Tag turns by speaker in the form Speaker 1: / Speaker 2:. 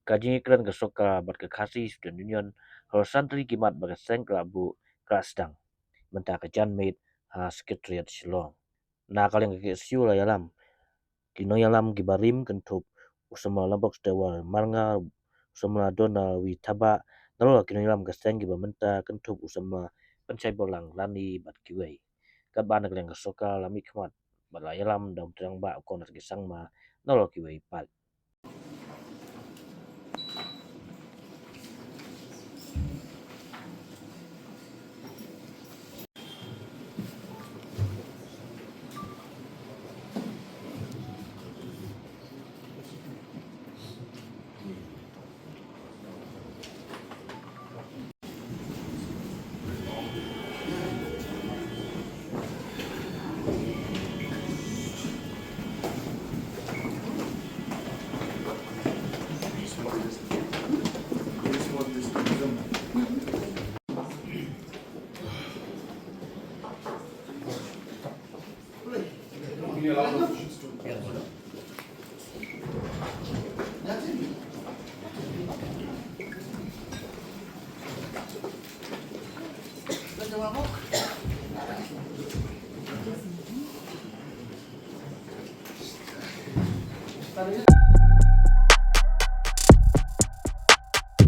Speaker 1: Kaji Iakren ke Sorkar berkekasih Student Union Halor santri kimat berkeseng kelabu kelas sedang mentah kejanmit sekretariat Shillong. Nah kalian ke siu lah yalam. Nongialam ki Barim kentup usama labok dewa marnga usama dona wi taba nalo Nongialam keseng ki bamenta kentup usama pencai bolang lani bat kiwei. Kaban kalian ke Sorkar lami kemat balayalam dalam terang ba konas kisang ma nalo kiwei pat.
Speaker 2: Tadi